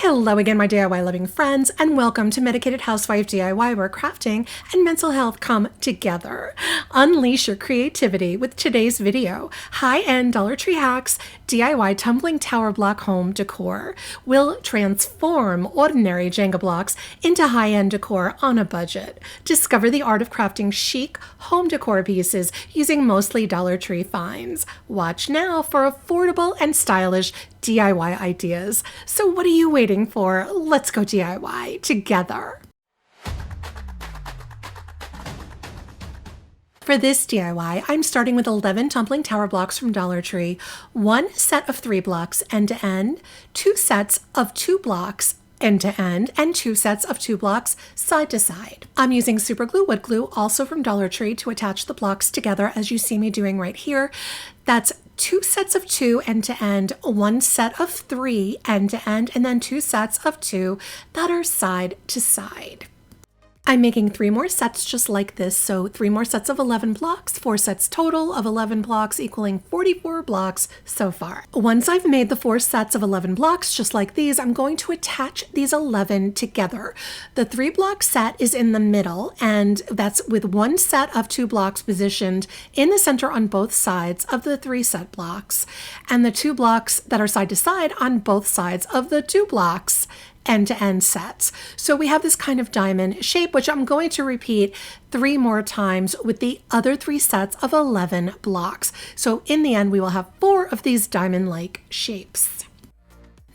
Hello again, my DIY loving friends, and welcome to Medicated Housewife DIY, where crafting and mental health come together. Unleash your creativity with today's video. High-end Dollar Tree hacks, DIY tumbling tower block home decor will transform ordinary Jenga blocks into high-end decor on a budget. Discover the art of crafting chic home decor pieces using mostly Dollar Tree finds. Watch now for affordable and stylish DIY ideas. So what are you waiting for? Let's go DIY together. For this DIY, I'm starting with 11 tumbling tower blocks from Dollar Tree, one set of 3 blocks end to end, 2 sets of 2 blocks end to end, and 2 sets of 2 blocks side to side. I'm using super glue wood glue, also from Dollar Tree, to attach the blocks together as you see me doing right here. That's 2 sets of 2 end to end, 1 set of 3 end to end, and then 2 sets of 2 that are side to side. I'm making 3 more sets just like this, so 3 more sets of 11 blocks, 4 sets total of 11 blocks, equaling 44 blocks so far. Once I've made the 4 sets of 11 blocks just like these, I'm going to attach these 11 together. The 3 block set is in the middle, and that's with 1 set of 2 blocks positioned in the center on both sides of the 3 set blocks, and the 2 blocks that are side to side on both sides of the 2 blocks end-to-end sets. So we have this kind of diamond shape, which I'm going to repeat 3 more times with the other 3 sets of 11 blocks. So in the end, we will have 4 of these diamond-like shapes.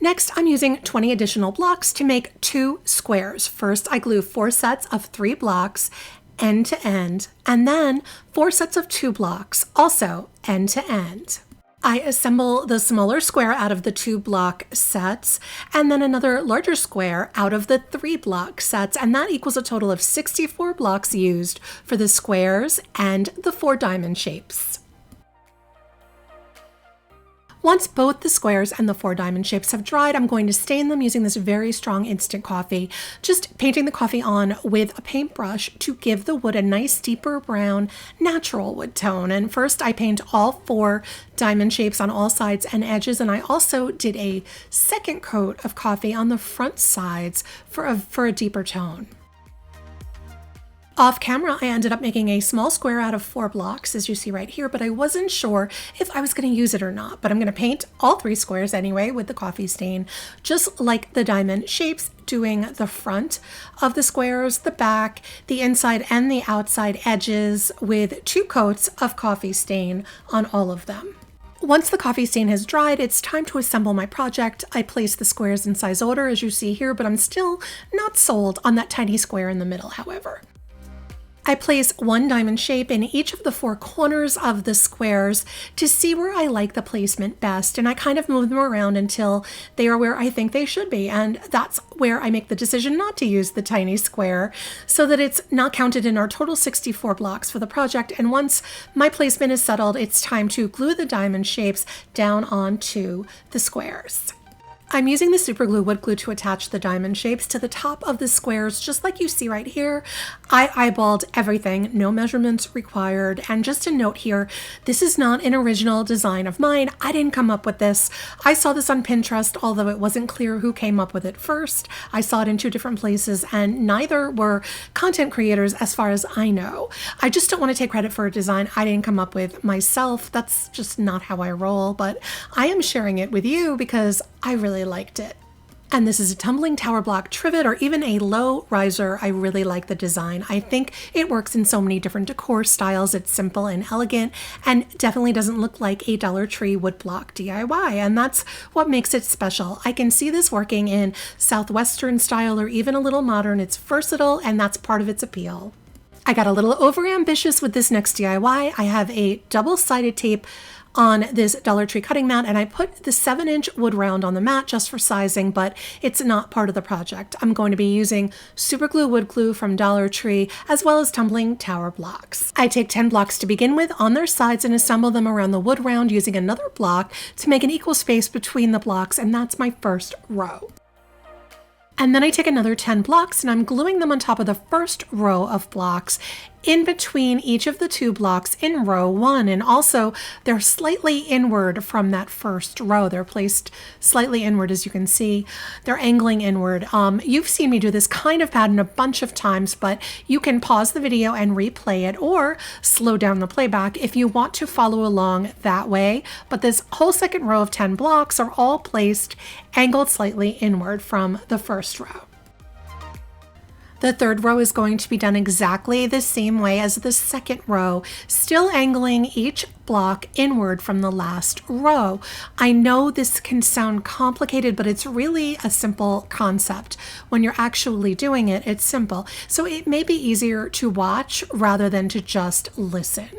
Next, I'm using 20 additional blocks to make 2 squares. First, I glue 4 sets of 3 blocks end to end, and then 4 sets of 2 blocks, also end to end. I assemble the smaller square out of the 2 block sets, and then another larger square out of the 3 block sets, and that equals a total of 64 blocks used for the squares and the 4 diamond shapes. Once both the squares and the 4 diamond shapes have dried, I'm going to stain them using this very strong instant coffee, just painting the coffee on with a paintbrush to give the wood a nice deeper brown natural wood tone. And first I paint all 4 diamond shapes on all sides and edges, and I also did a second coat of coffee on the front sides for a deeper tone. Off camera, I ended up making a small square out of 4 blocks, as you see right here, but I wasn't sure if I was going to use it or not. But I'm going to paint all 3 squares anyway with the coffee stain, just like the diamond shapes, doing the front of the squares, the back, the inside and the outside edges with 2 coats of coffee stain on all of them. Once the coffee stain has dried, it's time to assemble my project. I place the squares in size order, as you see here, but I'm still not sold on that tiny square in the middle, however. I place 1 diamond shape in each of the 4 corners of the squares to see where I like the placement best, and I kind of move them around until they are where I think they should be, and that's where I make the decision not to use the tiny square so that it's not counted in our total 64 blocks for the project. And once my placement is settled, it's time to glue the diamond shapes down onto the squares. I'm using the super glue wood glue to attach the diamond shapes to the top of the squares, just like you see right here. I eyeballed everything, no measurements required. And just a note here, this is not an original design of mine. I didn't come up with this. I saw this on Pinterest, although it wasn't clear who came up with it first. I saw it in 2 different places, and neither were content creators as far as I know. I just don't want to take credit for a design I didn't come up with myself. That's just not how I roll, but I am sharing it with you because I really liked it. And this is a tumbling tower block trivet or even a low riser. I really like the design. I think it works in so many different decor styles. It's simple and elegant and definitely doesn't look like a Dollar Tree wood block DIY. And that's what makes it special. I can see this working in Southwestern style or even a little modern. It's versatile, and that's part of its appeal. I got a little overambitious with this next DIY. I have a double-sided tape on this Dollar Tree cutting mat, and I put the 7-inch wood round on the mat just for sizing, but it's not part of the project. I'm going to be using super glue wood glue from Dollar Tree as well as tumbling tower blocks. I take 10 blocks to begin with on their sides and assemble them around the wood round using another block to make an equal space between the blocks, and that's my first row. And then I take another 10 blocks and I'm gluing them on top of the first row of blocks in between each of the 2 blocks in row 1. And also they're slightly inward from that first row. They're placed slightly inward, as you can see. They're angling inward. You've seen me do this kind of pattern a bunch of times, but you can pause the video and replay it or slow down the playback if you want to follow along that way. But this whole second row of 10 blocks are all placed angled slightly inward from the first row. The third row is going to be done exactly the same way as the second row, still angling each block inward from the last row. I know this can sound complicated, but it's really a simple concept. When you're actually doing it, it's simple. So it may be easier to watch rather than to just listen.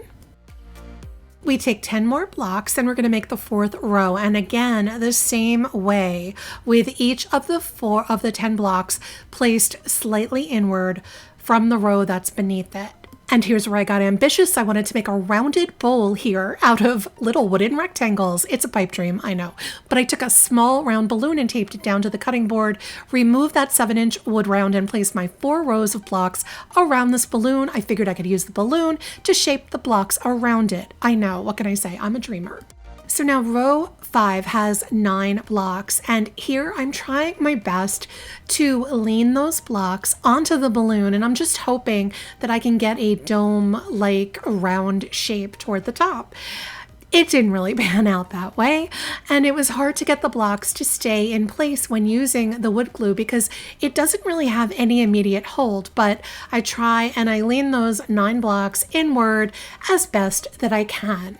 We take 10 more blocks and we're going to make the 4th row, and again the same way, with each of the 4 of the 10 blocks placed slightly inward from the row that's beneath it. And here's where I got ambitious. I wanted to make a rounded bowl here out of little wooden rectangles. It's a pipe dream, I know. But I took a small round balloon and taped it down to the cutting board, removed that 7-inch wood round and placed my 4 rows of blocks around this balloon. I figured I could use the balloon to shape the blocks around it. I know, what can I say? I'm a dreamer. So now row 5 has 9 blocks, and here I'm trying my best to lean those blocks onto the balloon, and I'm just hoping that I can get a dome-like round shape toward the top. It didn't really pan out that way, and it was hard to get the blocks to stay in place when using the wood glue because it doesn't really have any immediate hold, but I try and I lean those 9 blocks inward as best that I can.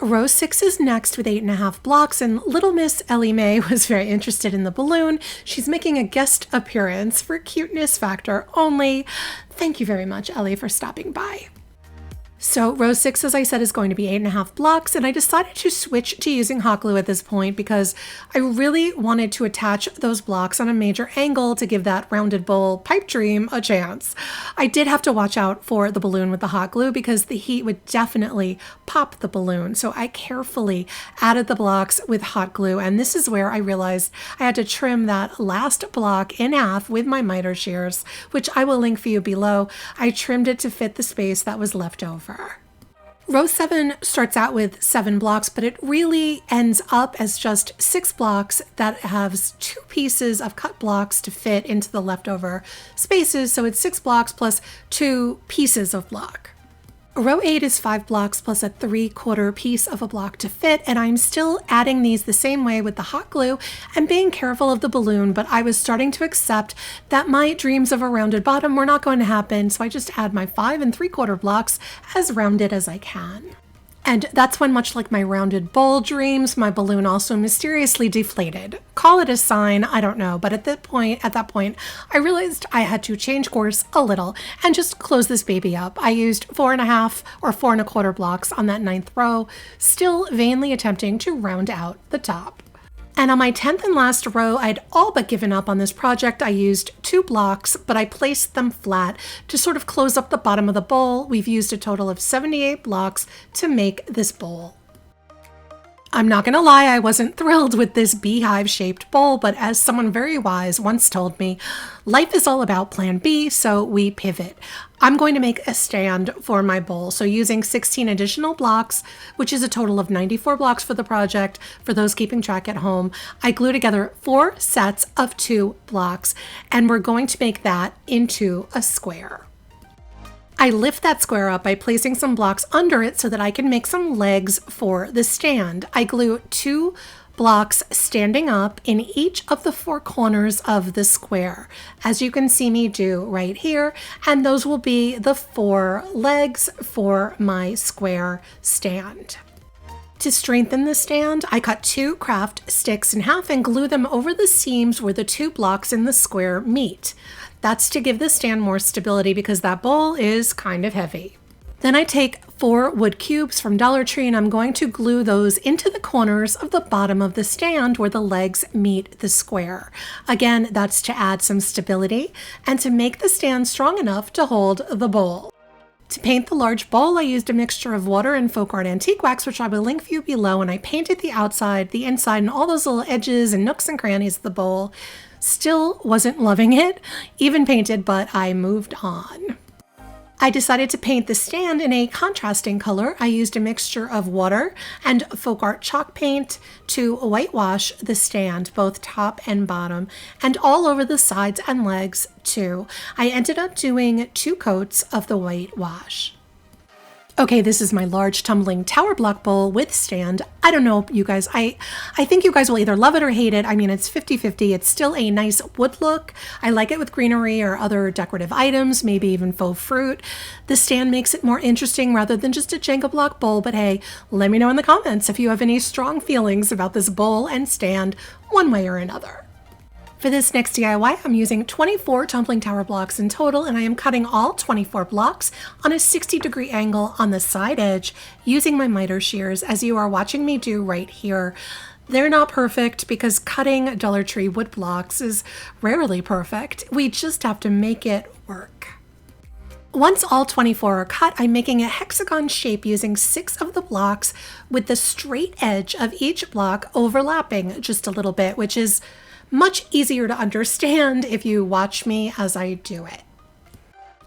Row 6 is next with 8.5 blocks, and little Miss Ellie Mae was very interested in the balloon. She's making a guest appearance for cuteness factor only. Thank you very much, Ellie, for stopping by. So row 6, as I said, is going to be 8.5 blocks, and I decided to switch to using hot glue at this point because I really wanted to attach those blocks on a major angle to give that rounded bowl pipe dream a chance. I did have to watch out for the balloon with the hot glue because the heat would definitely pop the balloon. So I carefully added the blocks with hot glue, and this is where I realized I had to trim that last block in half with my miter shears, which I will link for you below. I trimmed it to fit the space that was left over. Row 7 starts out with 7 blocks, but it really ends up as just 6 blocks that has 2 pieces of cut blocks to fit into the leftover spaces. So it's 6 blocks plus 2 pieces of block. Row 8 is 5 blocks plus a 3/4 piece of a block to fit, and I'm still adding these the same way with the hot glue and being careful of the balloon, but I was starting to accept that my dreams of a rounded bottom were not going to happen, so I just add my 5 3/4 blocks as rounded as I can. And that's when, much like my rounded bowl dreams, my balloon also mysteriously deflated. Call it a sign, I don't know, but at that point, I realized I had to change course a little and just close this baby up. I used 4.5 or 4 1/4 blocks on that 9th row, still vainly attempting to round out the top. And on my 10th and last row, I'd all but given up on this project. I used 2 blocks, but I placed them flat to sort of close up the bottom of the bowl. We've used a total of 78 blocks to make this bowl. I'm not gonna lie, I wasn't thrilled with this beehive-shaped bowl, but as someone very wise once told me, life is all about plan B, so we pivot. I'm going to make a stand for my bowl, so using 16 additional blocks, which is a total of 94 blocks for the project, for those keeping track at home, I glue together 4 sets of 2 blocks, and we're going to make that into a square. I lift that square up by placing some blocks under it so that I can make some legs for the stand. I glue 2 blocks standing up in each of the 4 corners of the square, as you can see me do right here, and those will be the 4 legs for my square stand. To strengthen the stand, I cut 2 craft sticks in half and glue them over the seams where the 2 blocks in the square meet. That's to give the stand more stability because that bowl is kind of heavy. Then I take 4 wood cubes from Dollar Tree and I'm going to glue those into the corners of the bottom of the stand where the legs meet the square. Again, that's to add some stability and to make the stand strong enough to hold the bowl. To paint the large bowl, I used a mixture of water and folk art antique wax, which I will link for you below, and I painted the outside, the inside, and all those little edges and nooks and crannies of the bowl Still wasn't loving it, even painted, but I moved on. I decided to paint the stand in a contrasting color. I used a mixture of water and folk art chalk paint to whitewash the stand, both top and bottom, and all over the sides and legs too. I ended up doing 2 coats of the whitewash. Okay, this is my large tumbling tower block bowl with stand. I don't know, you guys. I think you guys will either love it or hate it. I mean, it's 50-50. It's still a nice wood look. I like it with greenery or other decorative items, maybe even faux fruit. The stand makes it more interesting rather than just a Jenga block bowl. But hey, let me know in the comments if you have any strong feelings about this bowl and stand one way or another. For this next DIY, I'm using 24 tumbling tower blocks in total, and I am cutting all 24 blocks on a 60-degree angle on the side edge using my miter shears, as you are watching me do right here. They're not perfect because cutting Dollar Tree wood blocks is rarely perfect. We just have to make it work. Once all 24 are cut, I'm making a hexagon shape using 6 of the blocks with the straight edge of each block overlapping just a little bit, which is much easier to understand if you watch me as I do it.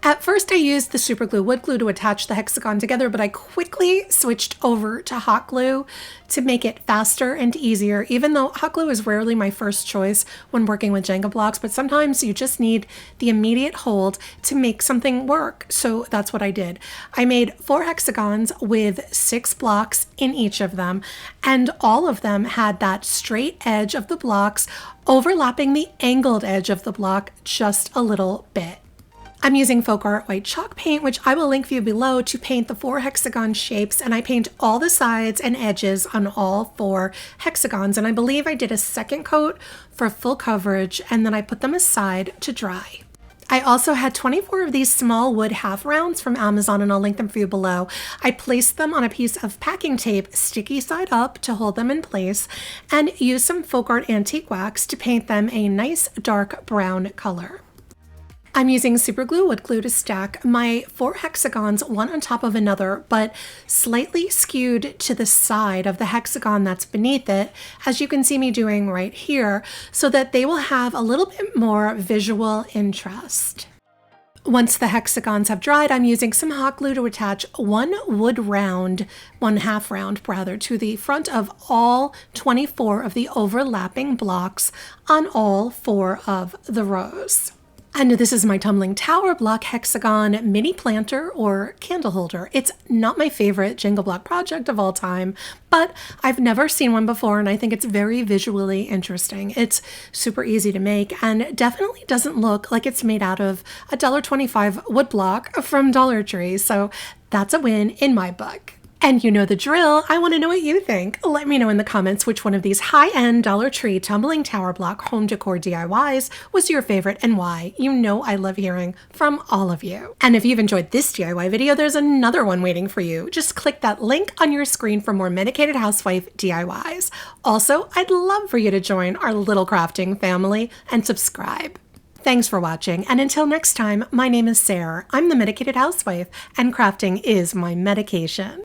At first I used the super glue wood glue to attach the hexagon together, but I quickly switched over to hot glue to make it faster and easier, even though hot glue is rarely my first choice when working with Jenga blocks, but sometimes you just need the immediate hold to make something work. So that's what I did. I made 4 hexagons with 6 blocks in each of them, and all of them had that straight edge of the blocks overlapping the angled edge of the block just a little bit. I'm using folk art white chalk paint, which I will link for you below, to paint the 4 hexagon shapes, and I paint all the sides and edges on all 4 hexagons, and I believe I did a second coat for full coverage, and then I put them aside to dry. I also had 24 of these small wood half rounds from Amazon, and I'll link them for you below. I placed them on a piece of packing tape, sticky side up, to hold them in place, and used some folk art antique wax to paint them a nice dark brown color. I'm using super glue wood glue to stack my 4 hexagons one on top of another, but slightly skewed to the side of the hexagon that's beneath it, as you can see me doing right here, so that they will have a little bit more visual interest. Once the hexagons have dried, I'm using some hot glue to attach one half round to the front of all 24 of the overlapping blocks on all 4 of the rows. And this is my tumbling tower block hexagon mini planter or candle holder. It's not my favorite Jenga block project of all time, but I've never seen one before, and I think it's very visually interesting. It's super easy to make and definitely doesn't look like it's made out of a $1.25 wood block from Dollar Tree, so that's a win in my book. And you know the drill. I want to know what you think. Let me know in the comments which one of these high-end Dollar Tree tumbling tower block home decor DIYs was your favorite and why. You know I love hearing from all of you. And if you've enjoyed this DIY video, there's another one waiting for you. Just click that link on your screen for more Medicated Housewife DIYs. Also, I'd love for you to join our little crafting family and subscribe. Thanks for watching, and until next time, my name is Sarah. I'm the Medicated Housewife, and crafting is my medication.